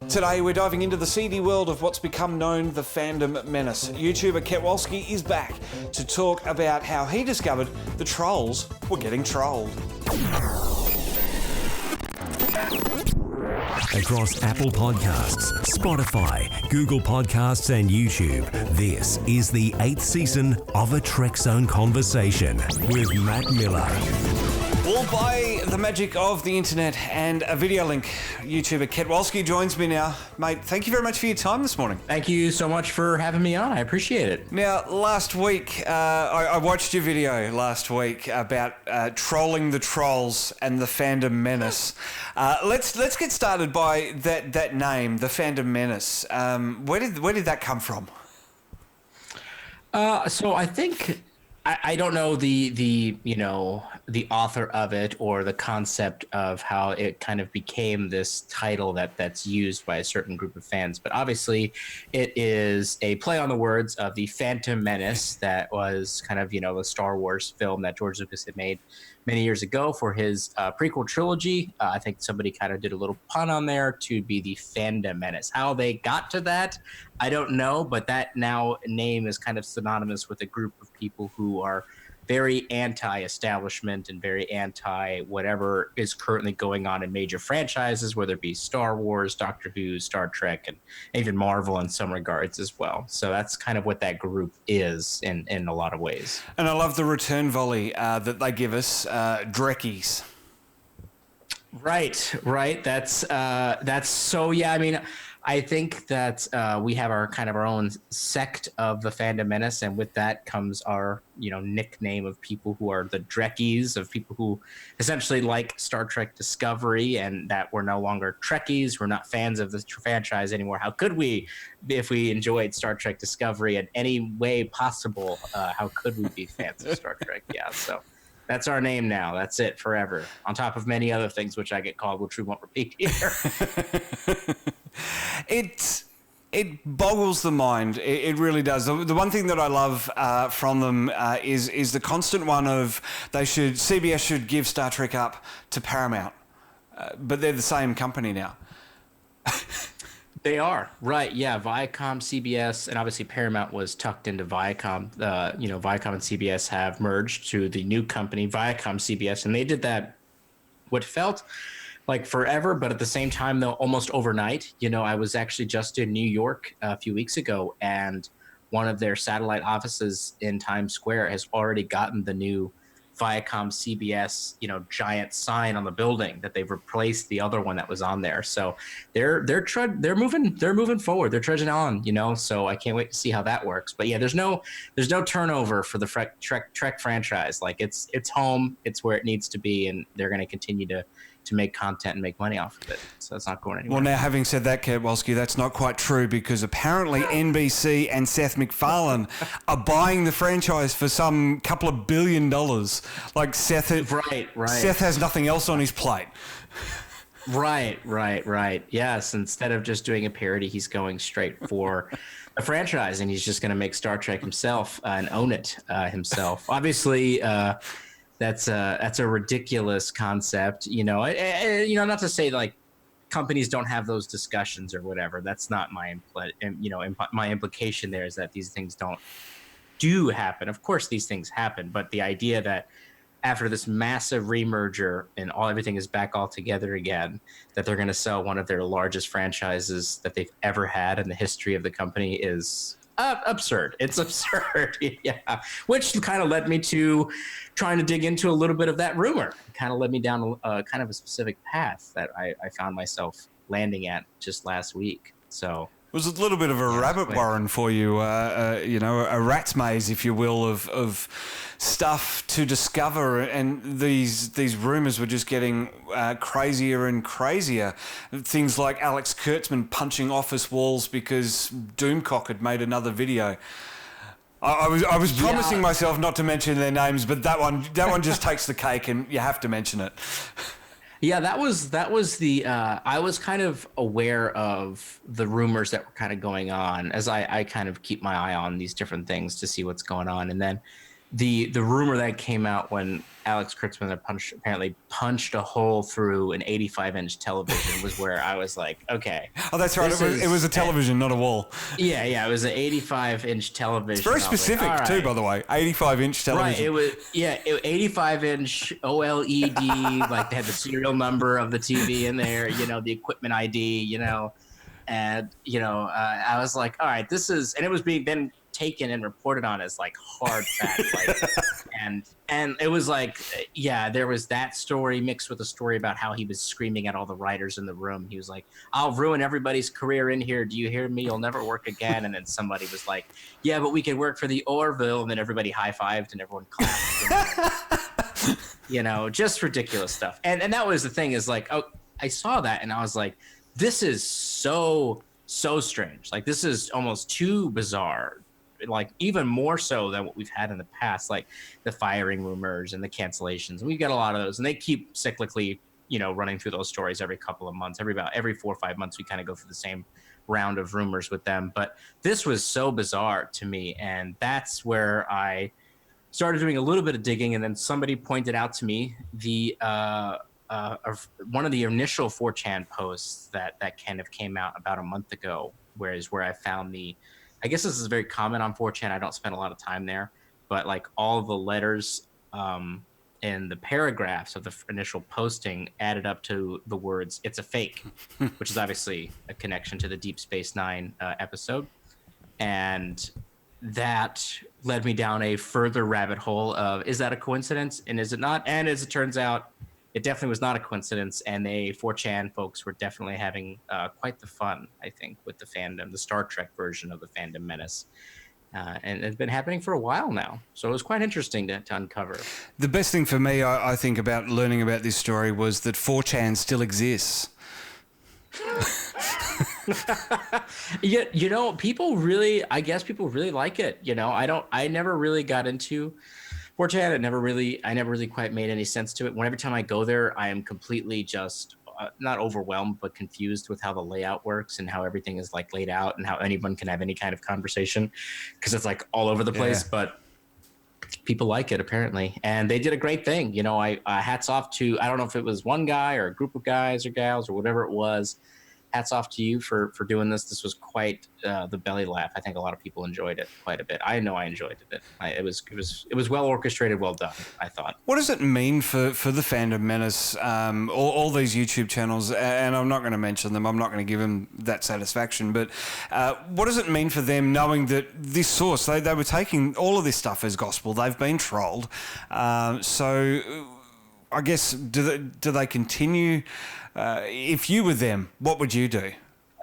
Today we're diving into the seedy world of what's become known the Phantom Menace. YouTuber Ketwolski is back to talk about how he discovered the trolls were getting trolled. Across Apple Podcasts, Spotify, Google Podcasts and YouTube, this is the 8th season of a Trekzone Conversation with Matt Miller. All by the magic of the internet and a video link. YouTuber Ketwolski joins me now. Mate, thank you very much for your time this morning. Thank you so much for having me on. I appreciate it. Now, last week, I watched your video last week about trolling the trolls and the Phantom Menace. Let's get started by that name, the Phantom Menace. Where did that come from? So I think I don't know the author of it or the concept of how it kind of became this title that's used by a certain group of fans, but obviously it is a play on the words of the Phantom Menace that was kind of a Star Wars film that George Lucas had made many years ago for his prequel trilogy. I think somebody kind of did a little pun on there to be the Phantom Menace. How they got to that, I don't know, but that now name is kind of synonymous with a group of people who are very anti-establishment and very anti-whatever is currently going on in major franchises, whether it be Star Wars, Doctor Who, Star Trek, and even Marvel in some regards as well. So that's kind of what that group is in a lot of ways. And I love the return volley that they give us, Drekkies. Right. That's so, yeah, I mean, I think that we have our own sect of the Phantom Menace, and with that comes our nickname of people who are the Drekkies, of people who essentially like Star Trek Discovery, and that we're no longer Trekkies. We're not fans of the franchise anymore. How could we, if we enjoyed Star Trek Discovery in any way possible? How could we be fans of Star Trek? Yeah, so that's our name now. That's it forever. On top of many other things which I get called, which we won't repeat here. It boggles the mind. It really does. The one thing that I love from them is the constant one of CBS should give Star Trek up to Paramount, but they're the same company now. They are, right, yeah. Viacom CBS, and obviously Paramount was tucked into Viacom. Viacom and CBS have merged to the new company, Viacom CBS, and they did that what felt like forever, but at the same time, though, almost overnight. I was actually just in New York a few weeks ago, and one of their satellite offices in Times Square has already gotten the new Viacom CBS, giant sign on the building that they've replaced the other one that was on there. So they're moving forward. They're trudging on, so I can't wait to see how that works. But yeah, there's no turnover for the Trek franchise. Like it's home, it's where it needs to be, and they're going to continue to make content and make money off of it. So it's not going anywhere. Well, now, having said that, Ketwolski, that's not quite true, because apparently NBC and Seth MacFarlane are buying the franchise for some couple of $1 billion. Like Seth has nothing else on his plate. Right. Yes, instead of just doing a parody, he's going straight for a franchise, and he's just going to make Star Trek himself and own it himself. Obviously, that's a ridiculous concept, not to say like companies don't have those discussions or whatever. That's not my my implication there is that these things do happen. Of course these things happen, but the idea that after this massive remerger and everything is back all together again, that they're going to sell one of their largest franchises that they've ever had in the history of the company is absurd. It's absurd. Yeah. Which kind of led me to trying to dig into a little bit of that rumor. It kind of led me down kind of a specific path that I found myself landing at just last week. So it was a little bit of a rabbit warren for you, a rat's maze, if you will, of stuff to discover, and these rumors were just getting crazier and crazier. Things like Alex Kurtzman punching office walls because Doomcock had made another video. I was promising myself not to mention their names, but that one just takes the cake, and you have to mention it. Yeah, that was the I was kind of aware of the rumors that were kind of going on, as I kind of keep my eye on these different things to see what's going on. And then the rumor that came out when Alex Kurtzman apparently punched a hole through an 85-inch television was where I was like, okay. Oh, that's right. It was a television, not a wall. Yeah. It was an 85-inch television. It's very specific like, too, by the way. 85-inch television. Right. It was 85-inch OLED. Like they had the serial number of the TV in there. The equipment ID. And I was like, all right, this is, and it was being then taken and reported on as like hard fact, and it was like, there was that story mixed with a story about how he was screaming at all the writers in the room. He was like, I'll ruin everybody's career in here. Do you hear me? You'll never work again. And then somebody was like, yeah, but we could work for the Orville. And then everybody high-fived and everyone clapped. Just ridiculous stuff. And that was the thing is like, oh, I saw that and I was like, this is so strange. Like this is almost too bizarre. Like even more so than what we've had in the past, like the firing rumors and the cancellations. And we get a lot of those, and they keep cyclically, running through those stories every couple of months. Every 4 or 5 months, we kind of go through the same round of rumors with them. But this was so bizarre to me, and that's where I started doing a little bit of digging. And then somebody pointed out to me the one of the initial 4chan posts that kind of came out about a month ago, where I found I guess this is very common on 4chan. I don't spend a lot of time there, but like all the letters in the paragraphs of the initial posting added up to the words, "It's a fake," which is obviously a connection to the Deep Space Nine episode. And that led me down a further rabbit hole of, is that a coincidence? And is it not? And as it turns out, it definitely was not a coincidence, and they 4chan folks were definitely having quite the fun, I think, with the fandom, the Star Trek version of the Phantom Menace. And it's been happening for a while now, so it was quite interesting to uncover. The best thing for me, I think, about learning about this story was that 4chan still exists. Yeah, people really like it. I never really got into 4chan. I never really quite made any sense to it. Every time I go there, I am completely just not overwhelmed, but confused with how the layout works and how everything is like laid out and how anyone can have any kind of conversation, because it's like all over the place. Yeah. But people like it apparently, and they did a great thing. I hats off to, I don't know if it was one guy or a group of guys or gals or whatever it was. Hats off to you for doing this. This was quite the belly laugh. I think a lot of people enjoyed it quite a bit. I know I enjoyed it. It was well orchestrated, well done, I thought. What does it mean for the Phantom Menace, all these YouTube channels, and I'm not going to mention them, I'm not going to give them that satisfaction, but what does it mean for them knowing that this source, they were taking all of this stuff as gospel, they've been trolled, so I guess, do they continue? If you were them, what would you do?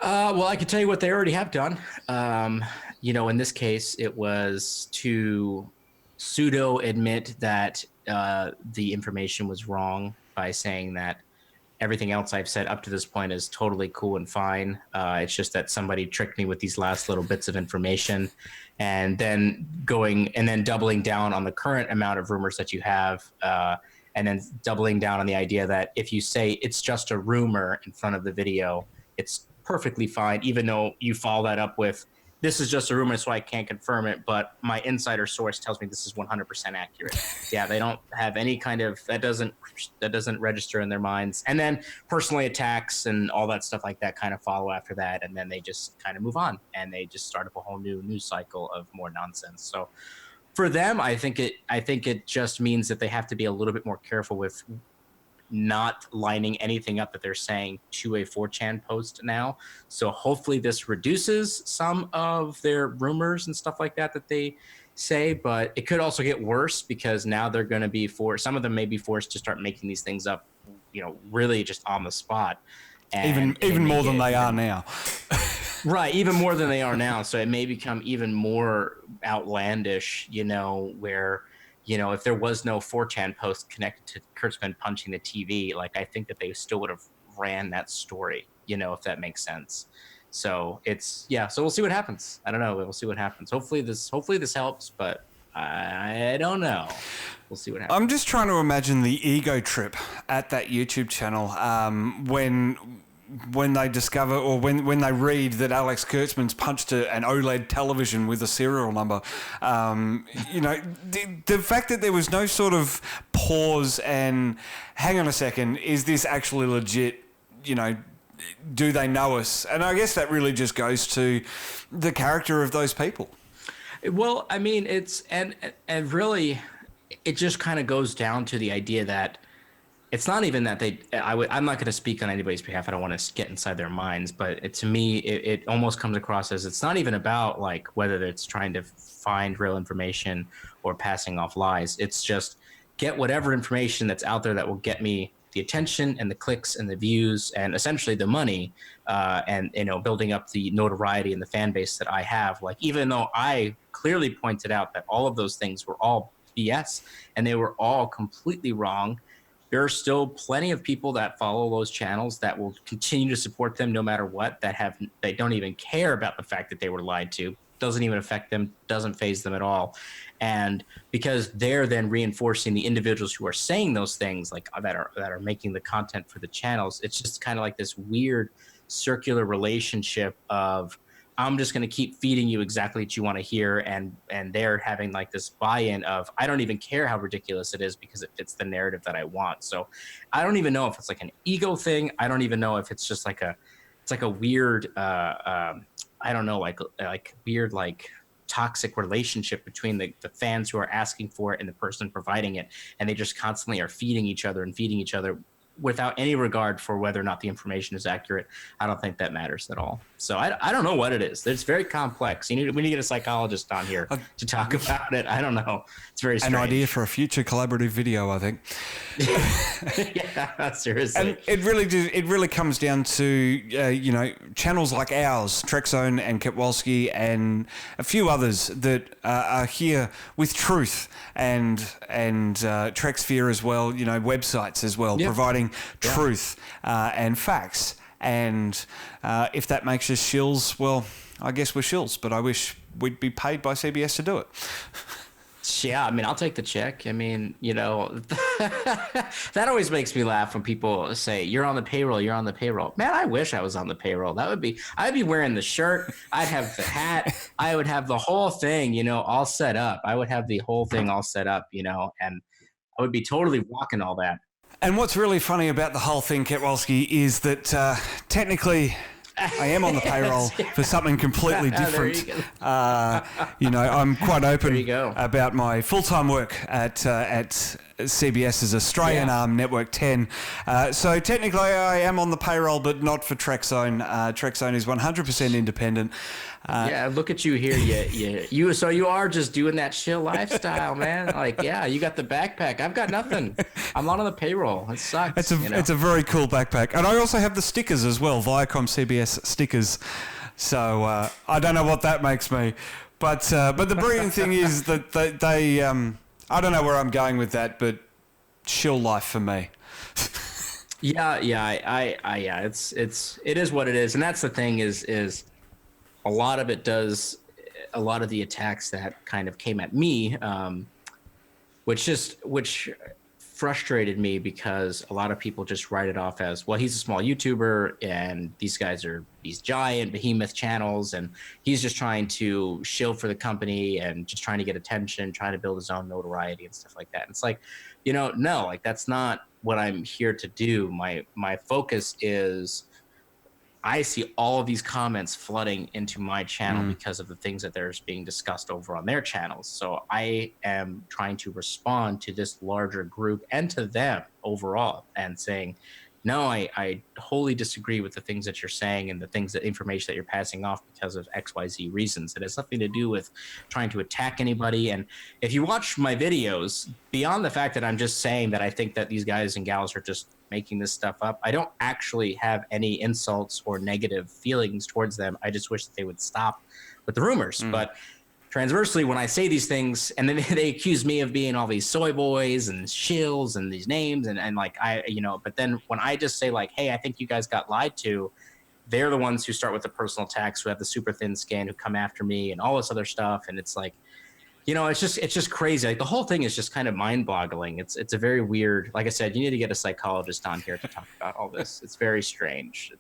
Well, I can tell you what they already have done. In this case, it was to pseudo admit that the information was wrong by saying that everything else I've said up to this point is totally cool and fine. It's just that somebody tricked me with these last little bits of information, and then doubling down on the current amount of rumors that you have. And then doubling down on the idea that if you say it's just a rumor in front of the video, it's perfectly fine, even though you follow that up with, this is just a rumor, so I can't confirm it, but my insider source tells me this is 100% accurate. Yeah, they don't have any kind of, that doesn't register in their minds. And then personally attacks and all that stuff like that kind of follow after that, and then they just kind of move on, and they just start up a whole new news cycle of more nonsense. So for them, I think it just means that they have to be a little bit more careful with not lining anything up that they're saying to a 4chan post now. So hopefully this reduces some of their rumors and stuff like that they say, but it could also get worse because now they're going to be some of them may be forced to start making these things up, really just on the spot. And even more than they are now. Right, even more than they are now. So it may become even more outlandish, where, if there was no 4chan post connected to Kurtzman punching the TV, like I think that they still would have ran that story, if that makes sense. So so we'll see what happens. I don't know. We'll see what happens. Hopefully this helps, but I don't know. We'll see what happens. I'm just trying to imagine the ego trip at that YouTube channel when when they discover or when they read that Alex Kurtzman's punched an OLED television with a serial number. The fact that there was no sort of pause and hang on a second, is this actually legit? Do they know us? And I guess that really just goes to the character of those people. Well, I mean, it's and really, it just kind of goes down to the idea that it's not even that I'm not going to speak on anybody's behalf. I don't want to get inside their minds, but to me, it almost comes across as it's not even about like whether it's trying to find real information or passing off lies. It's just get whatever information that's out there that will get me the attention and the clicks and the views and essentially the money, and building up the notoriety and the fan base that I have. Like, even though I clearly pointed out that all of those things were all BS and they were all completely wrong, there are still plenty of people that follow those channels that will continue to support them no matter what, they don't even care about the fact that they were lied to. Doesn't even affect them, doesn't faze them at all. And because they're then reinforcing the individuals who are saying those things, like that are making the content for the channels, it's just kind of like this weird circular relationship of, I'm just going to keep feeding you exactly what you want to hear, and they're having like this buy-in of, I don't even care how ridiculous it is because it fits the narrative that I want. So I don't even know if it's like an ego thing. I don't even know if it's just like a weird I don't know, like weird, like toxic relationship between the fans who are asking for it and the person providing it. And they just constantly are feeding each other without any regard for whether or not the information is accurate. I don't think that matters at all. So I don't know what it is. It's very complex. We need to get a psychologist on here to talk about it. I don't know. It's very strange. An idea for a future collaborative video, I think. Yeah, seriously. And it really comes down to channels like ours, Trekzone and Ketwolski, and a few others that are here with truth and Treksphere as well. Websites as well, providing truth and facts. And if that makes us shills, well, I guess we're shills. But I wish we'd be paid by CBS to do it. Yeah, I mean, I'll take the check. I mean, that always makes me laugh when people say, you're on the payroll, you're on the payroll. Man, I wish I was on the payroll. I'd be wearing the shirt, I'd have the hat, I would have the whole thing, all set up. I would have the whole thing all set up, and I would be totally rocking all that. And what's really funny about the whole thing, Ketwolski, is that technically I am on the payroll for something completely different. I'm quite open about my full-time work at CBS's Australian arm, Network 10. So technically I am on the payroll, but not for Trekzone. Trekzone is 100% independent. Look at you here. So you are just doing that chill lifestyle, man. Like, you got the backpack. I've got nothing. I'm not on the payroll. It sucks. It's a very cool backpack. And I also have the stickers as well, Viacom CBS stickers. So I don't know what that makes me. But the brilliant thing is that they I don't know where I'm going with that, but chill life for me. It is what it is. And that's the thing is a lot of the attacks that kind of came at me, which frustrated me because a lot of people just write it off as, well, he's a small YouTuber and these guys are these giant behemoth channels and he's just trying to shill for the company and just trying to get attention, trying to build his own notoriety and stuff like that. And it's like, no, like that's not what I'm here to do. My focus is, I see all of these comments flooding into my channel because of the things that there's being discussed over on their channels. So I am trying to respond to this larger group and to them overall and saying, no, I wholly disagree with the things that you're saying and the information that you're passing off because of XYZ reasons. It has nothing to do with trying to attack anybody. And if you watch my videos, beyond the fact that I'm just saying that I think that these guys and gals are just making this stuff up, I don't actually have any insults or negative feelings towards them. I just wish that they would stop with the rumors. But transversely, when I say these things and then they accuse me of being all these soy boys and shills and these names and like but then when I just say like, hey, I think you guys got lied to, they're the ones who start with the personal attacks, who have the super thin skin, who come after me and all this other stuff. And it's like, it's just crazy. Like the whole thing is just kind of mind-boggling. It's a very weird. Like I said, you need to get a psychologist on here to talk about all this. It's very strange.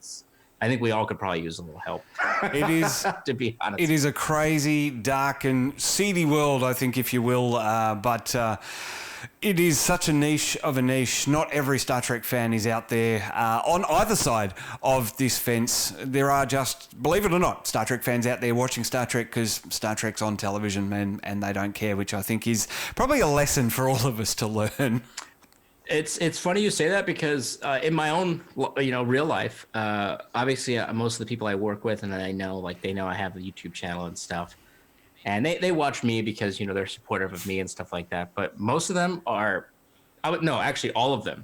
I think we all could probably use a little help. It is, to be honest. It is a crazy, dark, and seedy world, I think, if you will. But it is such a niche of a niche. Not every Star Trek fan is out there on either side of this fence. There are just, believe it or not, Star Trek fans out there watching Star Trek because Star Trek's on television and they don't care, which I think is probably a lesson for all of us to learn. It's funny you say that because in my own real life, obviously most of the people I work with and I know, like they know I have a YouTube channel and stuff, and they watch me because they're supportive of me and stuff like that. But most of them are, actually all of them.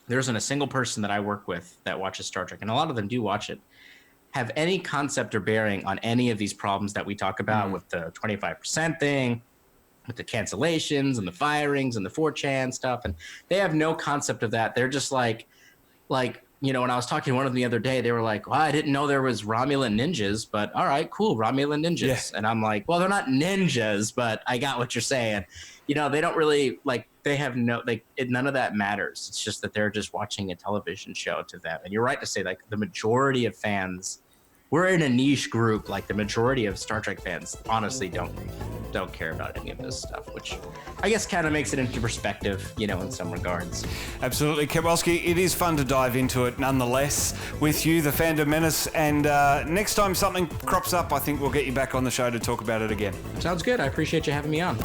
There isn't a single person that I work with that watches Star Trek, and a lot of them do watch it, have any concept or bearing on any of these problems that we talk about with the 25% thing, with the cancellations and the firings and the 4chan stuff. And they have no concept of that. They're just like, when I was talking to one of them the other day, they were like, well, I didn't know there was Romulan ninjas, but all right, cool. Romulan ninjas. Yeah. And I'm like, well, they're not ninjas, but I got what you're saying. They don't really they have none of that matters. It's just that they're just watching a television show to them. And you're right to say the majority of fans, we're in a niche group. Like the majority of Star Trek fans honestly don't care about any of this stuff, which I guess kind of makes it into perspective, in some regards. Absolutely. Ketwolski, it is fun to dive into it nonetheless with you, the Phantom Menace, and next time something crops up, I think we'll get you back on the show to talk about it again. Sounds good. I appreciate you having me on.